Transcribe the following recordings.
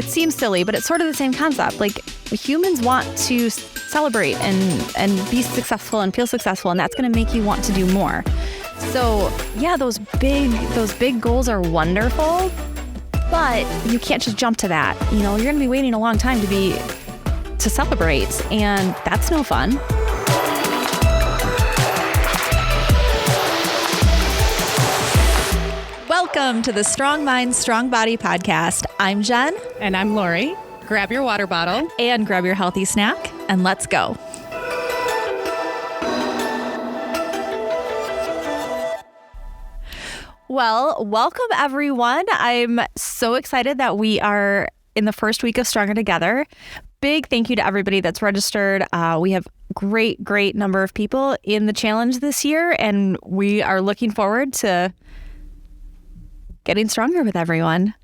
it seems silly, but it's sort of the same concept. Like humans want to celebrate and be successful and feel successful, and that's going to make you want to do more. So yeah, those big goals are wonderful, but you can't just jump to that. You're going to be waiting a long time to celebrate, and that's no fun. Welcome to the Strong Mind, Strong Body podcast. I'm Jenn. And I'm Laurie. Grab your water bottle. And grab your healthy snack, and let's go. Well, welcome everyone. I'm so excited that we are in the first week of Stronger Together. Big thank you to everybody that's registered. We have great number of people in the challenge this year, and we are looking forward to getting stronger with everyone.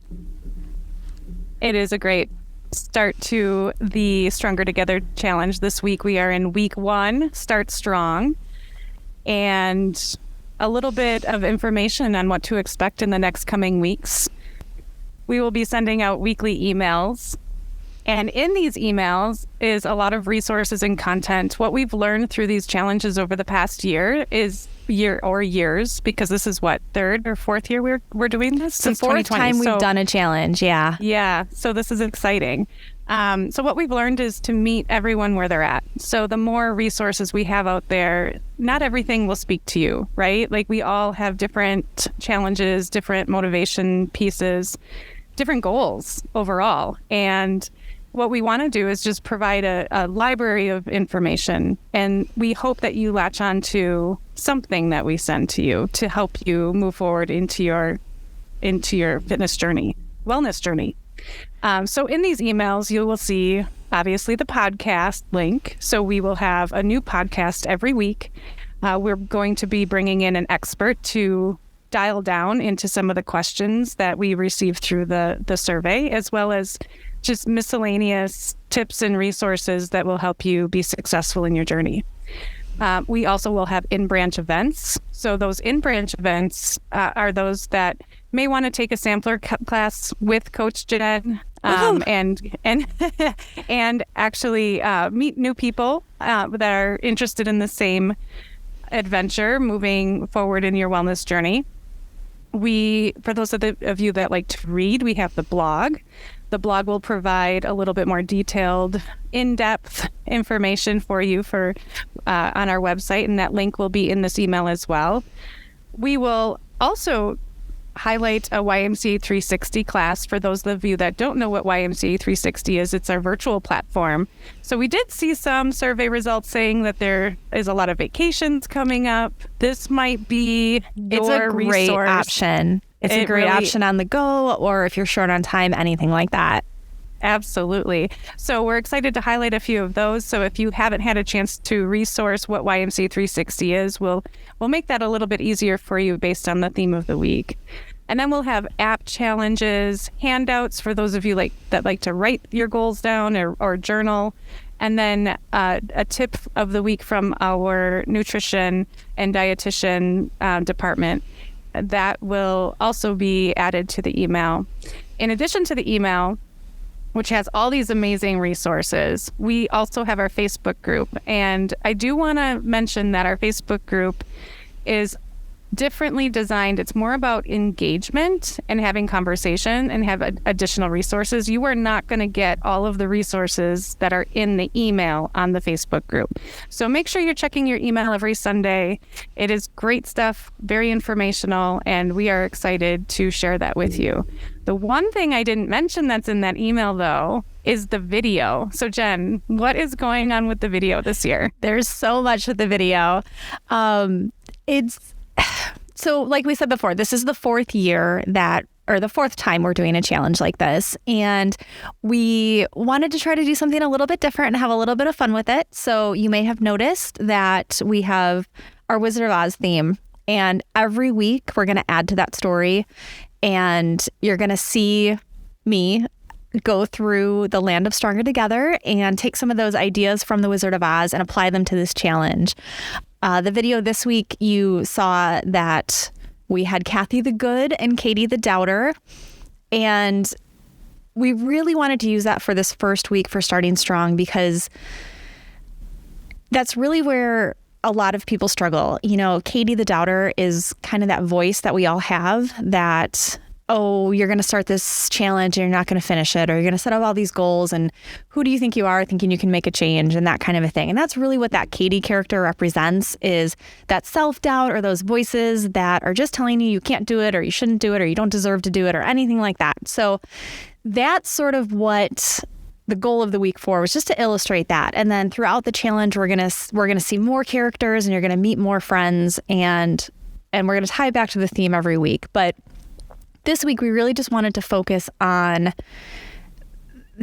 It is a great start to the Stronger Together challenge this week. We are in week 1, Start Strong, and a little bit of information on what to expect in the next coming weeks. We will be sending out weekly emails, and in these emails is a lot of resources and content. What we've learned through these challenges over the past years, because this is what, 3rd or 4th year we're doing this? Since the 4th time we've done a challenge, yeah. Yeah, so this is exciting. So what we've learned is to meet everyone where they're at. So the more resources we have out there, not everything will speak to you, right? Like we all have different challenges, different motivation pieces, different goals overall. And what we want to do is just provide a library of information. And we hope that you latch on to something that we send to you to help you move forward into your fitness journey, wellness journey. So in these emails, you will see, obviously, the podcast link. So we will have a new podcast every week. We're going to be bringing in an expert to dial down into some of the questions that we received through the survey, as well as just miscellaneous tips and resources that will help you be successful in your journey. We also will have in-branch events. So those in-branch events are those that may want to take a sampler class with Coach Jenn and actually meet new people that are interested in the same adventure moving forward in your wellness journey. For those of you that like to read, we have the blog. The blog will provide a little bit more detailed, in-depth information for you on our website, and that link will be in this email as well. We will also highlight a YMCA 360 class. For those of you that don't know what YMCA 360 is, it's our virtual platform. So we did see some survey results saying that there is a lot of vacations coming up. This might be It's a great option. It's a great option on the go, or if you're short on time, anything like that. Absolutely. So we're excited to highlight a few of those. So if you haven't had a chance to resource what YMCA 360 is, we'll make that a little bit easier for you based on the theme of the week. And then we'll have app challenges, handouts for those of you that like to write your goals down or journal. And then a tip of the week from our nutrition and dietitian department. That will also be added to the email. In addition to the email, which has all these amazing resources, we also have our Facebook group. And I do want to mention that our Facebook group is differently designed. It's more about engagement and having conversation and have additional resources. You are not going to get all of the resources that are in the email on the Facebook group. So make sure you're checking your email every Sunday. It is great stuff, very informational, and we are excited to share that with you. The one thing I didn't mention that's in that email, though, is the video. So Jenn, what is going on with the video this year? There's so much with the video. So like we said before, this is the 4th year or the 4th time we're doing a challenge like this. And we wanted to try to do something a little bit different and have a little bit of fun with it. So you may have noticed that we have our Wizard of Oz theme. And every week we're going to add to that story. And you're going to see me go through the land of Stronger Together and take some of those ideas from the Wizard of Oz and apply them to this challenge. The video this week, you saw that we had Kathy the Good and Katie the Doubter. And we really wanted to use that for this first week for starting strong, because that's really where a lot of people struggle. Katie the doubter is kind of that voice that we all have that, oh, you're going to start this challenge and you're not going to finish it, or you're going to set up all these goals, and who do you think you are thinking you can make a change, and that kind of a thing. And that's really what that Katie character represents, is that self-doubt, or those voices that are just telling you can't do it, or you shouldn't do it, or you don't deserve to do it, or anything like that. So that's sort of what the goal of the week 4 was, just to illustrate that. And then throughout the challenge, we're gonna see more characters, and you're gonna meet more friends, and we're gonna tie it back to the theme every week. But this week, we really just wanted to focus on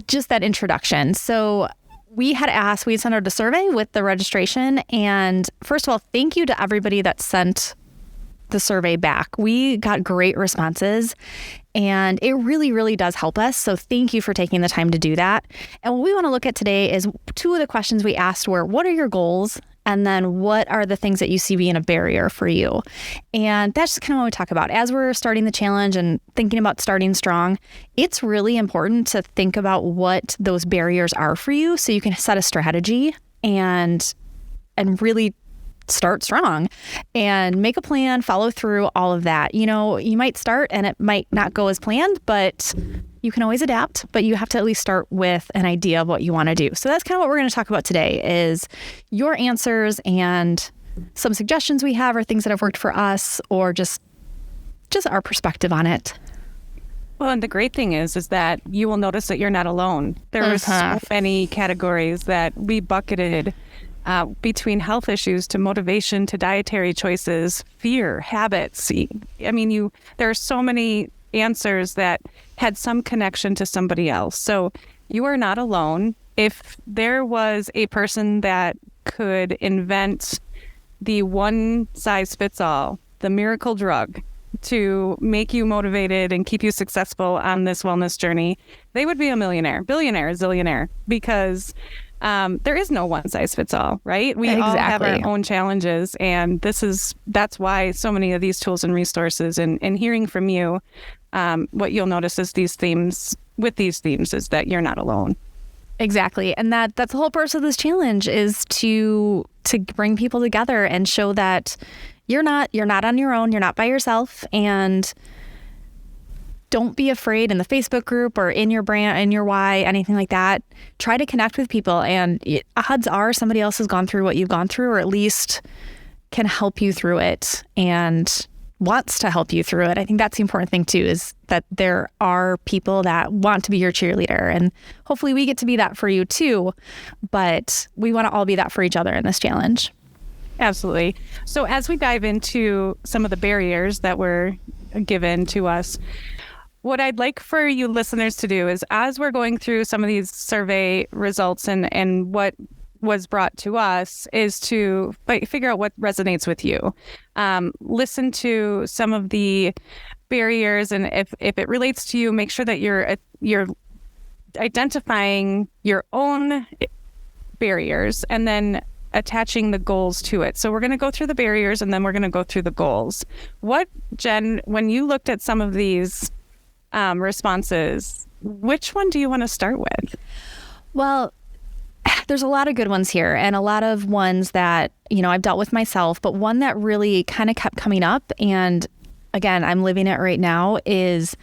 just that introduction. So we had sent out a survey with the registration. And first of all, thank you to everybody that sent the survey back. We got great responses, and it really, really does help us. So thank you for taking the time to do that. And what we want to look at today is 2 of the questions we asked were, what are your goals? And then what are the things that you see being a barrier for you? And that's just kind of what we talk about. As we're starting the challenge and thinking about starting strong, it's really important to think about what those barriers are for you, so you can set a strategy and really start strong and make a plan, follow through, all of that. You might start and it might not go as planned, but you can always adapt, but you have to at least start with an idea of what you want to do. So that's kind of what we're going to talk about today, is your answers and some suggestions we have, or things that have worked for us, or just our perspective on it. Well, and the great thing is that you will notice that you're not alone. There were so many categories that we bucketed between health issues to motivation to dietary choices, fear, habits. There are so many answers that had some connection to somebody else. So you are not alone. If there was a person that could invent the one size fits all, the miracle drug to make you motivated and keep you successful on this wellness journey, they would be a millionaire, billionaire, zillionaire, because there is no one size fits all, right? We all have our own challenges, and that's why so many of these tools and resources, and hearing from you, what you'll notice is these themes is that you're not alone. Exactly. And that's the whole purpose of this challenge, is to bring people together and show that you're not on your own, you're not by yourself, and don't be afraid in the Facebook group or in your brand, in your why, anything like that. Try to connect with people, and odds are somebody else has gone through what you've gone through, or at least can help you through it and wants to help you through it. I think that's the important thing too, is that there are people that want to be your cheerleader, and hopefully we get to be that for you too, but we want to all be that for each other in this challenge. Absolutely. So as we dive into some of the barriers that were given to us, what I'd like for you listeners to do is, as we're going through some of these survey results and what was brought to us, is to figure out what resonates with you. Listen to some of the barriers, and if it relates to you, make sure that you're identifying your own barriers and then attaching the goals to it. So we're going to go through the barriers, and then we're going to go through the goals. Jen, when you looked at some of these responses, which one do you want to start with? Well, there's a lot of good ones here, and a lot of ones that, I've dealt with myself, but one that really kind of kept coming up, and again, I'm living it right now, is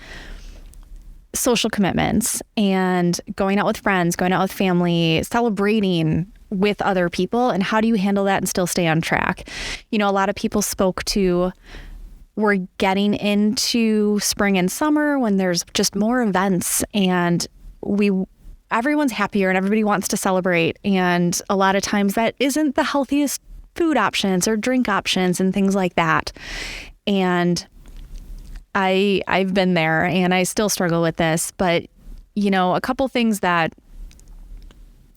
social commitments and going out with friends, going out with family, celebrating with other people, and how do you handle that and still stay on track? A lot of people spoke to, we're getting into spring and summer when there's just more events, and everyone's happier and everybody wants to celebrate. And a lot of times that isn't the healthiest food options or drink options and things like that. And I've been there, and I still struggle with this, but a couple things that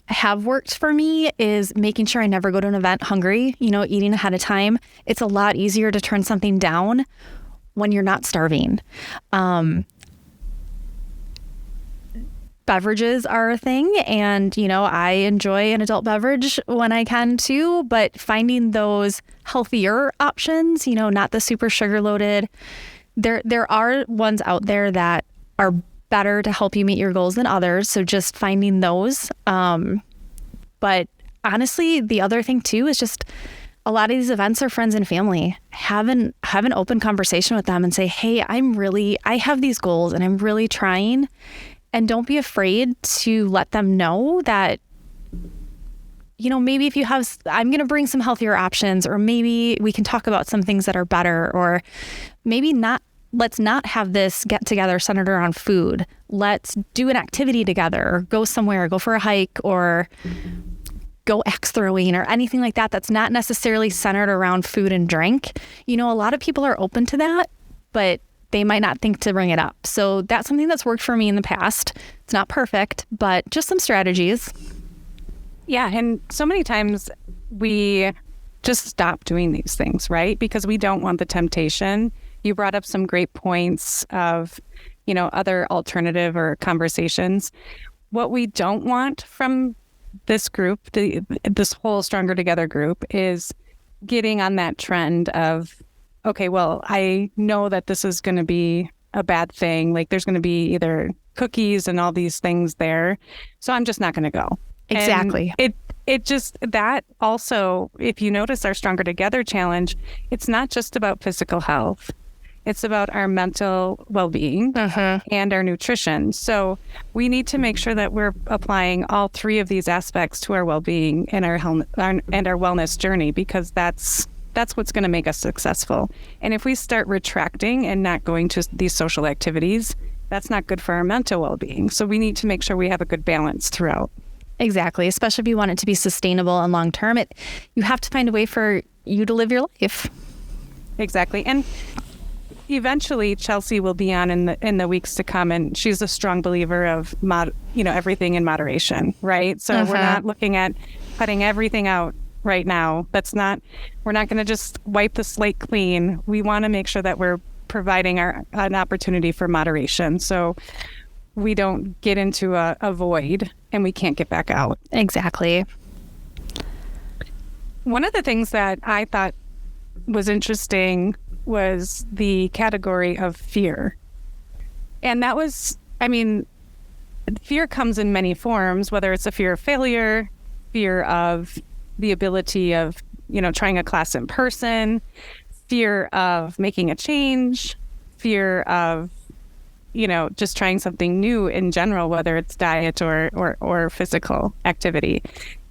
have worked for me is making sure I never go to an event hungry, eating ahead of time. It's a lot easier to turn something down when you're not starving. Beverages are a thing, and I enjoy an adult beverage when I can too, but finding those healthier options, not the super sugar loaded. There are ones out there that are better to help you meet your goals than others. So just finding those. But honestly, the other thing too is just a lot of these events are friends and family. Have an open conversation with them and say, hey, I have these goals and I'm really trying. And don't be afraid to let them know that, maybe if you have, I'm going to bring some healthier options, or maybe we can talk about some things that are better, or maybe not. Let's not have this get together centered around food. Let's do an activity together, or go somewhere, go for a hike, or go axe throwing, or anything like that. That's not necessarily centered around food and drink. A lot of people are open to that, but they might not think to bring it up. So that's something that's worked for me in the past. It's not perfect, but just some strategies. Yeah. And so many times we just stop doing these things, right? Because we don't want the temptation. You brought up some great points of, other alternative or conversations. What we don't want from this group, this whole Stronger Together group, is getting on that trend of, okay, well, I know that this is going to be a bad thing. Like there's going to be either cookies and all these things there. So I'm just not going to go. Exactly. And it just, that also, if you notice our Stronger Together challenge, it's not just about physical health. It's about our mental well-being and our nutrition. So we need to make sure that we're applying all three of these aspects to our well-being and our health and our wellness journey, because that's what's going to make us successful. And if we start retracting and not going to these social activities, that's not good for our mental well-being. So we need to make sure we have a good balance throughout. Exactly. Especially if you want it to be sustainable and long-term, you have to find a way for you to live your life. Exactly. And eventually Chelsea will be on in the weeks to come, and she's a strong believer of everything in moderation, right? So we're not looking at cutting everything out right now. We're not going to just wipe the slate clean. We want to make sure that we're providing an opportunity for moderation, so we don't get into a void and we can't get back out. Exactly. One of the things that I thought was interesting was the category of fear. And that was, fear comes in many forms, whether it's a fear of failure, fear of the ability of, trying a class in person, fear of making a change, fear of, just trying something new in general, whether it's diet or physical activity.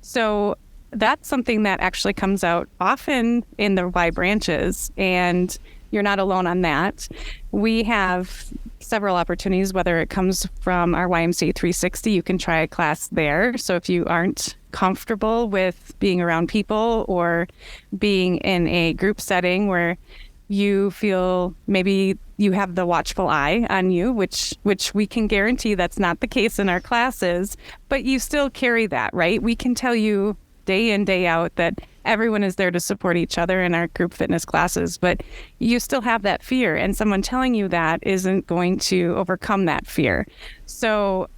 So that's something that actually comes out often in the Y branches, and you're not alone on that. We have several opportunities, whether it comes from our YMCA 360, you can try a class there. So if you aren't comfortable with being around people or being in a group setting where you feel maybe you have the watchful eye on you, which we can guarantee that's not the case in our classes, but you still carry that, right? We can tell you day in, day out that everyone is there to support each other in our group fitness classes, but you still have that fear, and someone telling you that isn't going to overcome that fear. So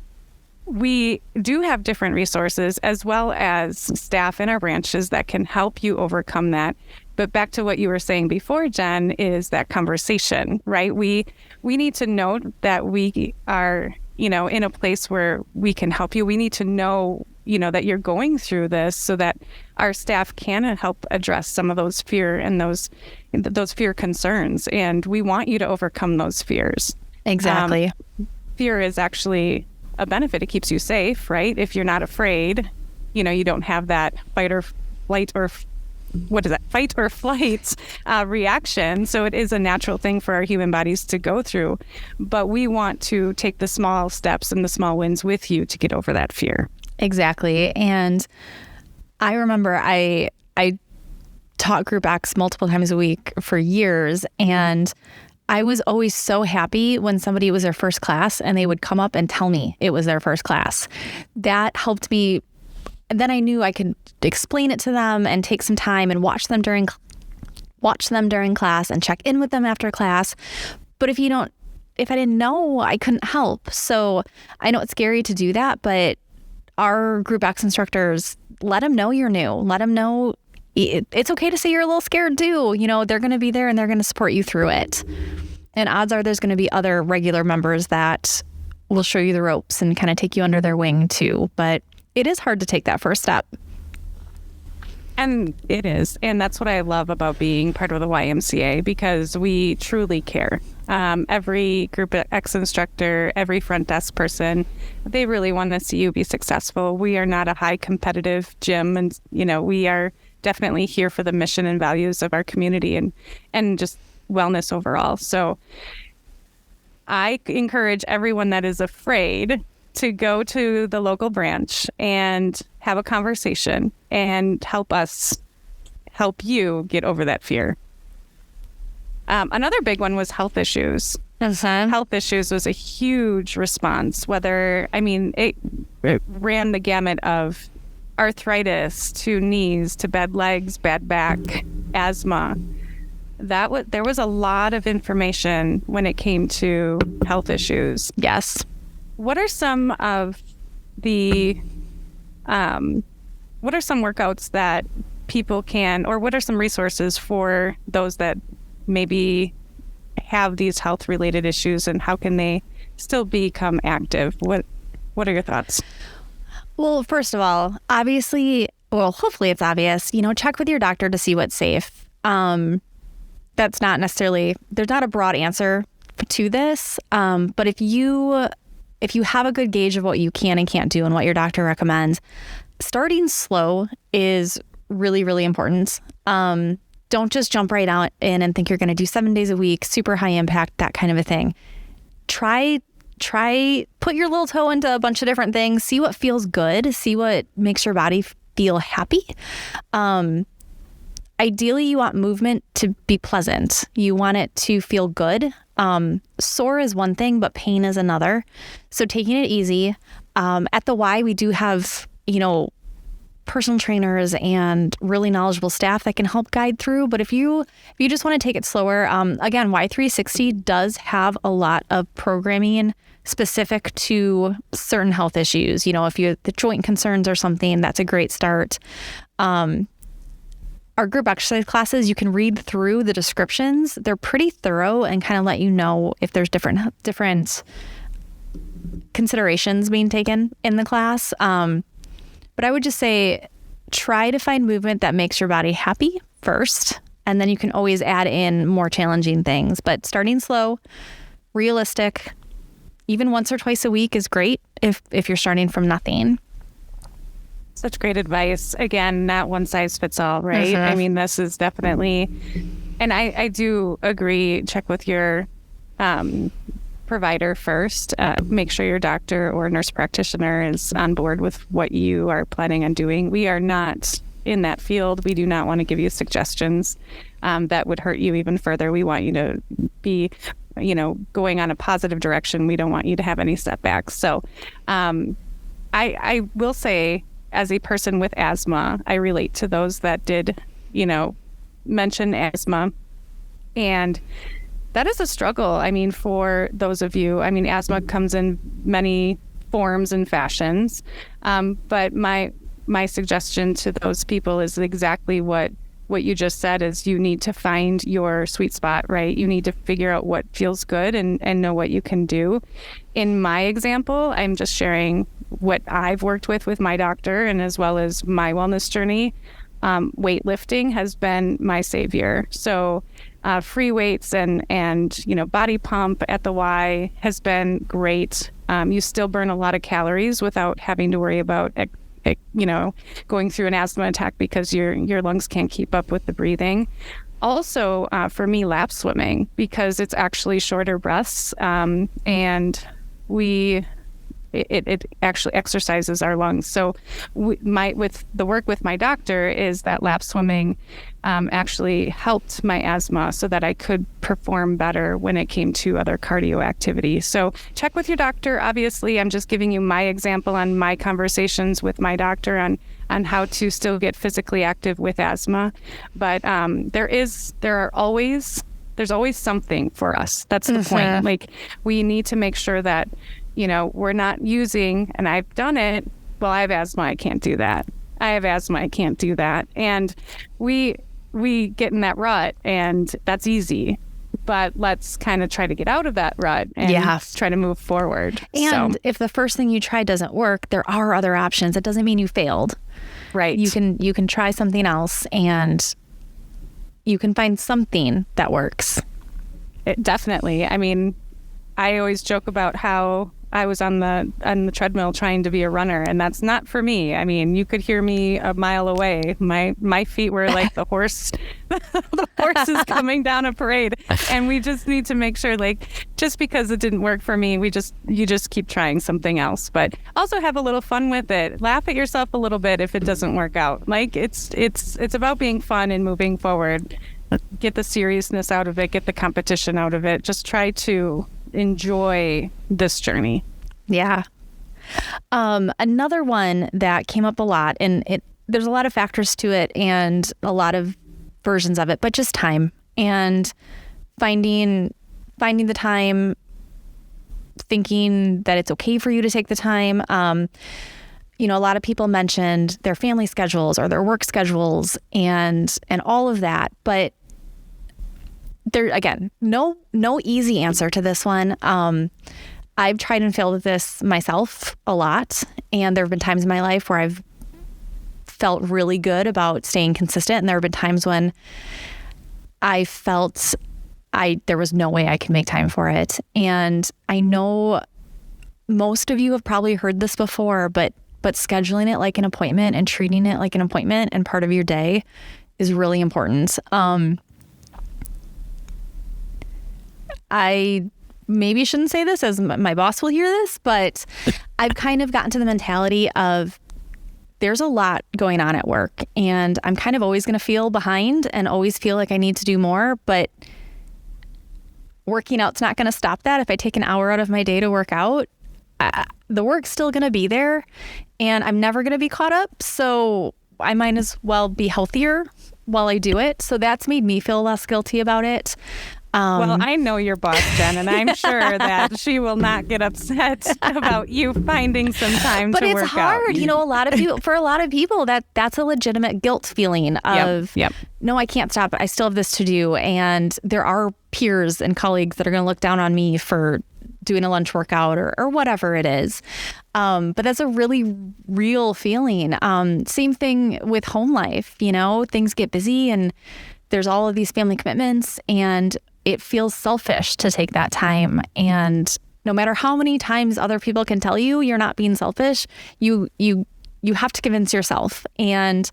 we do have different resources as well as staff in our branches that can help you overcome that. But back to what you were saying before, Jen, is that conversation, right? We need to know that we are, in a place where we can help you. We need to know, that you're going through this so that our staff can help address some of those fear and those fear concerns. And we want you to overcome those fears. Exactly. Fear is actually a benefit. It keeps you safe, right? If you're not afraid, you don't have that fight or flight reaction. So it is a natural thing for our human bodies to go through. But we want to take the small steps and the small wins with you to get over that fear. Exactly. And I remember I taught Group X multiple times a week for years, and I was always so happy when somebody was their first class and they would come up and tell me it was their first class. That helped me. Then I knew I could explain it to them and take some time and watch them during class and check in with them after class. But if I didn't know, I couldn't help. So I know it's scary to do that, but our Group X instructors, let them know you're new. Let them know it's okay to say you're a little scared too. They're going to be there and they're going to support you through it. And odds are there's going to be other regular members that will show you the ropes and kind of take you under their wing too. But it is hard to take that first step. And it is. And that's what I love about being part of the YMCA, because we truly care. Every Group X instructor, every front desk person, they really want to see you be successful. We are not a high competitive gym, and we are definitely here for the mission and values of our community and just wellness overall. So I encourage everyone that is afraid to go to the local branch and have a conversation and help you get over that fear. Another big one was health issues. Health issues was a huge response, it ran the gamut of arthritis to knees to bad legs, bad back, asthma. There was a lot of information when it came to health issues. Yes. What are some of the what are some workouts that people can, or what are some resources for those that maybe have these health related issues, and how can they still become active? What are your thoughts? Well, first of all, hopefully it's obvious, check with your doctor to see what's safe. That's not necessarily, there's not a broad answer to this. But if you have a good gauge of what you can and can't do and what your doctor recommends, starting slow is really, really important. Don't just jump right out in and think you're going to do 7 days a week, super high impact, that kind of a thing. Try, put your little toe into a bunch of different things, see what feels good, see what makes your body feel happy. Ideally, you want movement to be pleasant. You want it to feel good. Sore is one thing, but pain is another. So taking it easy. At the Y, we do have, personal trainers and really knowledgeable staff that can help guide through. But if you just want to take it slower, again, Y360 does have a lot of programming specific to certain health issues. If you have the joint concerns or something, that's a great start. Our group exercise classes, you can read through the descriptions. They're pretty thorough and kind of let you know if there's different considerations being taken in the class. But I would just say, try to find movement that makes your body happy first, and then you can always add in more challenging things. But starting slow, realistic, even once or twice a week is great if you're starting from nothing. Such great advice. Again, not one size fits all, right? Mm-hmm. This is definitely, and I do agree, check with your provider first. Make sure your doctor or nurse practitioner is on board with what you are planning on doing. We are not in that field. We do not want to give you suggestions that would hurt you even further. We want you to be, going on a positive direction. We don't want you to have any setbacks. So I will say, as a person with asthma, I relate to those that did, mention asthma. And that is a struggle. For those of you, asthma comes in many forms and fashions. But my suggestion to those people is exactly what you just said, is you need to find your sweet spot, right? You need to figure out what feels good and know what you can do. In my example, I'm just sharing what I've worked with my doctor, and as well as my wellness journey. Weightlifting has been my savior. So free weights and body pump at the Y has been great. You still burn a lot of calories without having to worry about going through an asthma attack because your lungs can't keep up with the breathing. Also, for me, lap swimming, because it's actually shorter breaths, and it actually exercises our lungs. So with the work with my doctor is that lap swimming actually helped my asthma so that I could perform better when it came to other cardio activity. So check with your doctor. Obviously, I'm just giving you my example on my conversations with my doctor on how to still get physically active with asthma. But there's always something for us. That's the point. Like, we need to make sure that we're not using, and I've done it, well, I have asthma, I can't do that. I have asthma, I can't do that. And we get in that rut, and that's easy. but let's kind of try to get out of that rut and try to move forward. And if the first thing you try doesn't work, there are other options. It doesn't mean you failed. Right. You can try something else and you can find something that works. Definitely. I mean, I always joke about how I was on the treadmill trying to be a runner, and that's not for me. I mean, you could hear me a mile away. My feet were like the horse. The horse is coming down a parade, and we just need to make sure, like, just because it didn't work for me, you just keep trying something else. But also have a little fun with it. Laugh at yourself a little bit if it doesn't work out. Like, it's about being fun and moving forward. Get the seriousness out of it. Get the competition out of it. Just try to enjoy this journey. Yeah. Another one that came up a lot, and there's a lot of factors to it and a lot of versions of it, but just time and finding the time, thinking that it's okay for you to take the time. A lot of people mentioned their family schedules or their work schedules and all of that, but there, again, no easy answer to this one. I've tried and failed with this myself a lot. And there have been times in my life where I've felt really good about staying consistent. And there have been times when I felt there was no way I could make time for it. And I know most of you have probably heard this before, but scheduling it like an appointment and treating it like an appointment and part of your day is really important. I maybe shouldn't say this as my boss will hear this, but I've kind of gotten to the mentality of there's a lot going on at work and I'm kind of always going to feel behind and always feel like I need to do more, but working out's not going to stop that. If I take an hour out of my day to work out, the work's still going to be there and I'm never going to be caught up. So I might as well be healthier while I do it. So that's made me feel less guilty about it. Well, I know your boss, Jen, and I'm sure that she will not get upset about you finding some time to work out. But it's hard. For a lot of people, that's a legitimate guilt feeling of, no, I can't stop. I still have this to do. And there are peers and colleagues that are going to look down on me for doing a lunch workout or whatever it is. But that's a really real feeling. Same thing with home life. Things get busy and there's all of these family commitments and it feels selfish to take that time. And no matter how many times other people can tell you you're not being selfish, you have to convince yourself. And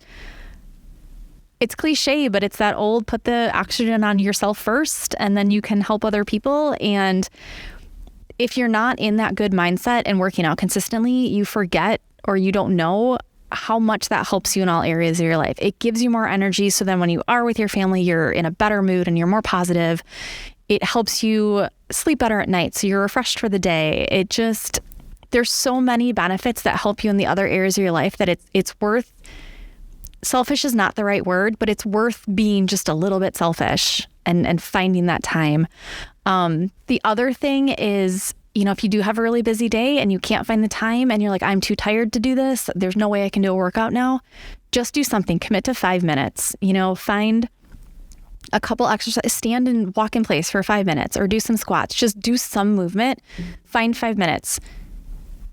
it's cliche, but it's that old, put the oxygen on yourself first, and then you can help other people. And if you're not in that good mindset and working out consistently, you forget or you don't know how much that helps you in all areas of your life. It gives you more energy. So then when you are with your family, you're in a better mood and you're more positive. It helps you sleep better at night. So you're refreshed for the day. There's so many benefits that help you in the other areas of your life that it's worth, selfish is not the right word, but it's worth being just a little bit selfish and finding that time. The other thing is, if you do have a really busy day and you can't find the time and you're like, I'm too tired to do this, there's no way I can do a workout now, just do something. Commit to 5 minutes. Find a couple exercises, stand and walk in place for 5 minutes or do some squats. Just do some movement. Find 5 minutes.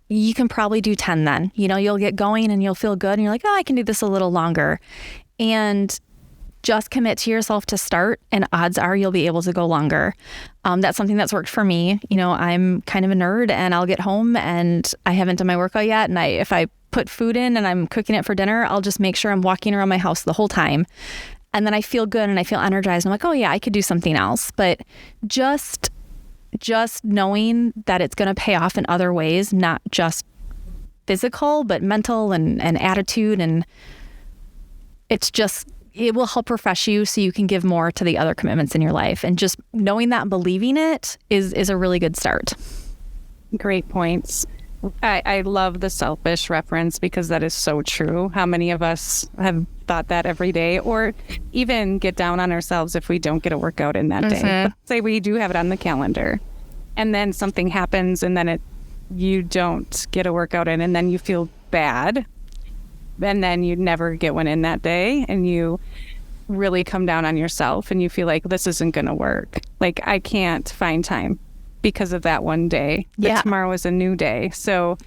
You can probably do 10 then. You'll get going and you'll feel good and you're like, I can do this a little longer. And just commit to yourself to start and odds are you'll be able to go longer. That's something that's worked for me. I'm kind of a nerd and I'll get home and I haven't done my workout yet. And if I put food in and I'm cooking it for dinner, I'll just make sure I'm walking around my house the whole time. And then I feel good and I feel energized. And I'm like, oh yeah, I could do something else. But just knowing that it's going to pay off in other ways, not just physical, but mental and attitude. And it will help refresh you so you can give more to the other commitments in your life. And just knowing that and believing it is a really good start. Great points. I love the selfish reference because that is so true. How many of us have thought that every day or even get down on ourselves if we don't get a workout in that day? Let's say we do have it on the calendar and then something happens and then you don't get a workout in and then you feel bad. And then you never get one in that day and you really come down on yourself and you feel like this isn't going to work. Like, I can't find time because of that one day. But tomorrow is a new day. So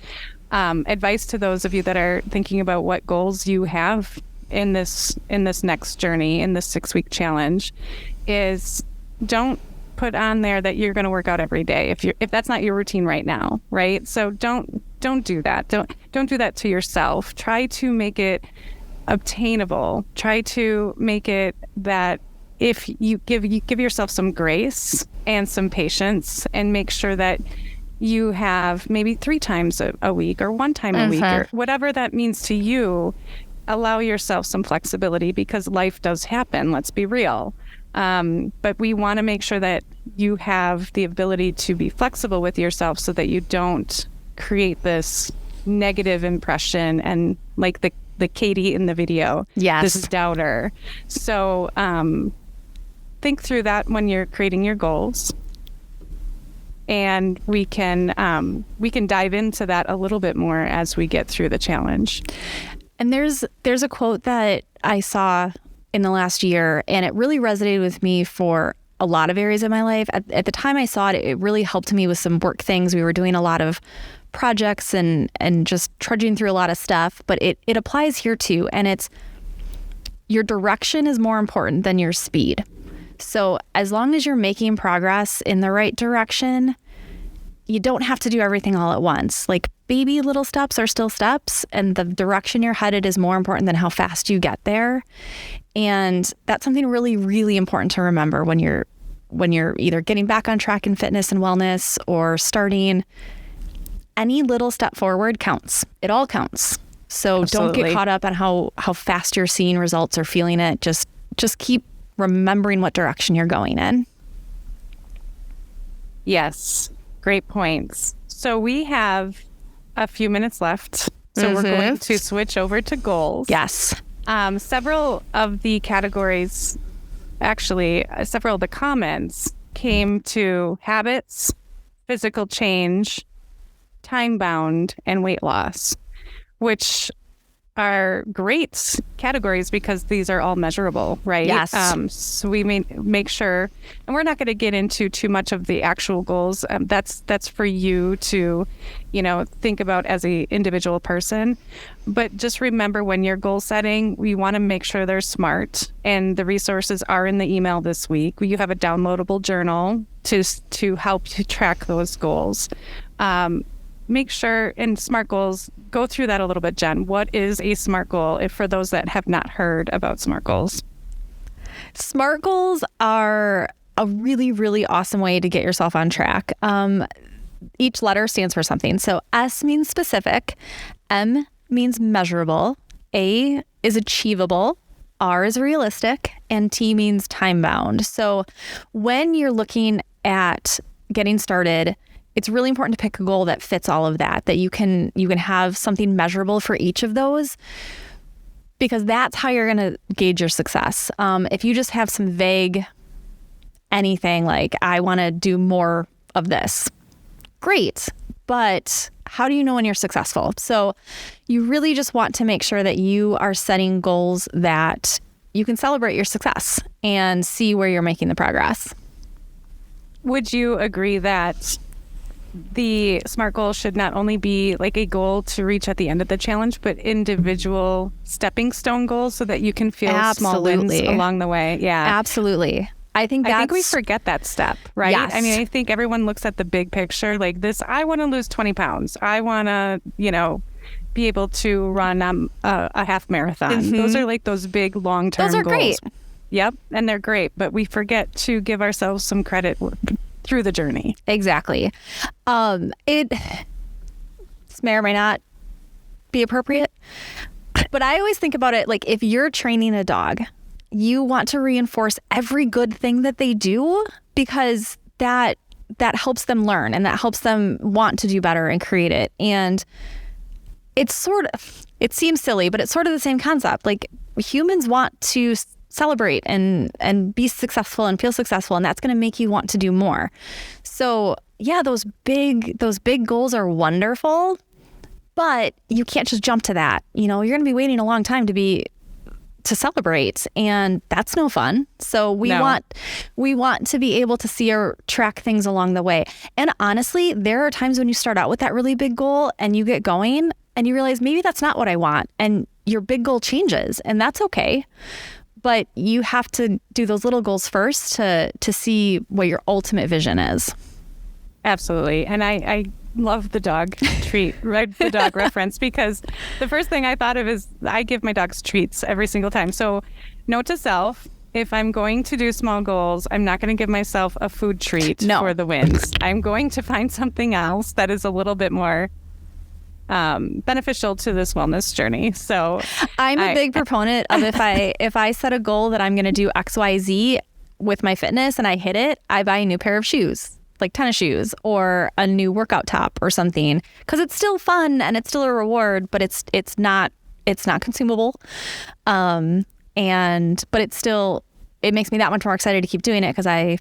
advice to those of you that are thinking about what goals you have in this next journey, in this 6-week challenge, is don't put on there that you're going to work out every day if that's not your routine right now, right? So don't do that. Don't do that to yourself. Try to make it obtainable. Try to make it that if you give yourself some grace and some patience, and make sure that you have maybe 3 times a week or 1 time a week, or whatever that means to you. Allow yourself some flexibility, because life does happen. Let's be real. But we want to make sure that you have the ability to be flexible with yourself, so that you don't create this negative impression and like the Katie in the video. Yes. This doubter. So think through that when you're creating your goals. And we can dive into that a little bit more as we get through the challenge. And there's a quote that I saw in the last year, and it really resonated with me for a lot of areas of my life. At the time I saw it, it really helped me with some work things. We were doing a lot of projects and just trudging through a lot of stuff, but it applies here too. And it's, your direction is more important than your speed. So as long as you're making progress in the right direction, you don't have to do everything all at once. Like, baby little steps are still steps, and the direction you're headed is more important than how fast you get there. And that's something really, really important to remember when you're either getting back on track in fitness and wellness, or starting. Any little step forward counts. It all counts. So Absolutely. Don't get caught up on how fast you're seeing results or feeling it. Just keep remembering what direction you're going in. Yes. Great points. So we have a few minutes left. So we're going to switch over to goals. Yes. Several of the categories, actually, several of the comments came to habits, physical change, time bound, and weight loss, which are great categories because these are all measurable, right? Yes. So we make sure, and we're not going to get into too much of the actual goals. That's for you to, think about as a individual person. But just remember, when you're goal setting, we want to make sure they're smart, and the resources are in the email this week. You have a downloadable journal to help to track those goals. Make sure, in SMART goals, go through that a little bit, Jen. What is a SMART goal, if for those that have not heard about SMART goals? SMART goals are a really, really awesome way to get yourself on track. Each letter stands for something. So S means specific, M means measurable, A is achievable, R is realistic, and T means time bound. So when you're looking at getting started, it's really important to pick a goal that fits all of that you can have something measurable for each of those, because that's how you're going to gauge your success. If you just have some vague anything like, I want to do more of this, great. But how do you know when you're successful? So you really just want to make sure that you are setting goals that you can celebrate your success and see where you're making the progress. Would you agree that the SMART goal should not only be like a goal to reach at the end of the challenge, but individual stepping stone goals, so that you can feel small wins along the way? Yeah, absolutely. I think we forget that step, right? Yes. I mean, I think everyone looks at the big picture like this. I want to lose 20 pounds. I want to, be able to run a half marathon. Mm-hmm. Those are like those big long-term goals. Those are great. Yep. And they're great, but we forget to give ourselves some credit through the journey. Exactly. This may or may not be appropriate, but I always think about it like, if you're training a dog, you want to reinforce every good thing that they do, because that helps them learn, and that helps them want to do better and create it. And it seems silly, but it's sort of the same concept. Like, humans want to celebrate and be successful and feel successful, and that's going to make you want to do more. So yeah, those big goals are wonderful, but you can't just jump to that. You're going to be waiting a long time to be to celebrate, and that's no fun. So we want to be able to see or track things along the way. And honestly, there are times when you start out with that really big goal and you get going and you realize maybe that's not what I want, and your big goal changes, and that's okay. But you have to do those little goals first to see what your ultimate vision is. Absolutely. And I love the dog treat, right? The dog reference, because the first thing I thought of is I give my dogs treats every single time. So note to self, if I'm going to do small goals, I'm not going to give myself a food treat for the wins. I'm going to find something else that is a little bit more beneficial to this wellness journey. So I'm a big proponent of if I set a goal that I'm going to do X, Y, Z with my fitness and I hit it, I buy a new pair of shoes, like tennis shoes or a new workout top or something, because it's still fun and it's still a reward, but it's not consumable. But it makes me that much more excited to keep doing it because I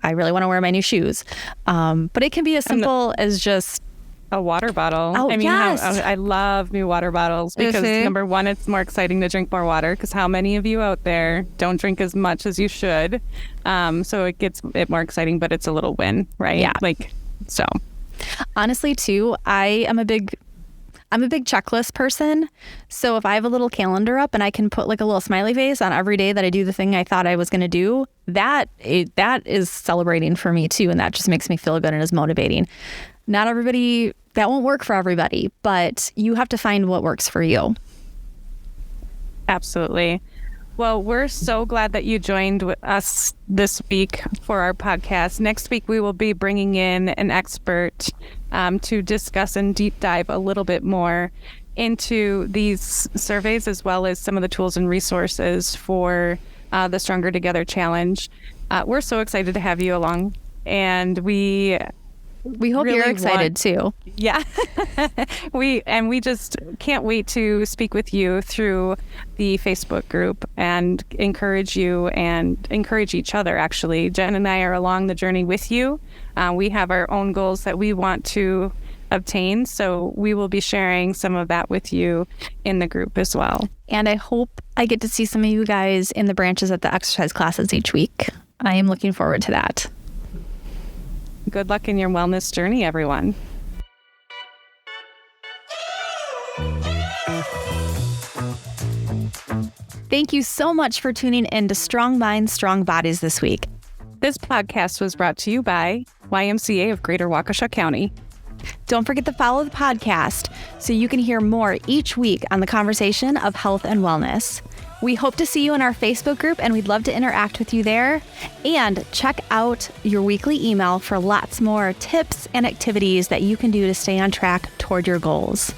really want to wear my new shoes. But it can be as simple as just a water bottle. Oh, I mean, yes. I love new water bottles because number one, it's more exciting to drink more water, because how many of you out there don't drink as much as you should? So it gets it more exciting, but it's a little win, right? Yeah. So honestly too, I'm a big checklist person. So if I have a little calendar up and I can put like a little smiley face on every day that I do the thing I thought I was going to do, that is celebrating for me too. And that just makes me feel good and is motivating. Not everybody, that won't work for everybody, but you have to find what works for you. Absolutely. Well, we're so glad that you joined us this week for our podcast. Next week, we will be bringing in an expert to discuss and deep dive a little bit more into these surveys, as well as some of the tools and resources for the Stronger Together Challenge. We're so excited to have you along, and we hope really you're excited too. Yeah. we just can't wait to speak with you through the Facebook group and encourage you and encourage each other, actually. Jen and I are along the journey with you. We have our own goals that we want to obtain, so we will be sharing some of that with you in the group as well. And I hope I get to see some of you guys in the branches at the exercise classes each week. I am looking forward to that. Good luck in your wellness journey, everyone. Thank you so much for tuning in to Strong Minds, Strong Bodies this week. This podcast was brought to you by YMCA of Greater Waukesha County. Don't forget to follow the podcast so you can hear more each week on the conversation of health and wellness. We hope to see you in our Facebook group, and we'd love to interact with you there. And check out your weekly email for lots more tips and activities that you can do to stay on track toward your goals.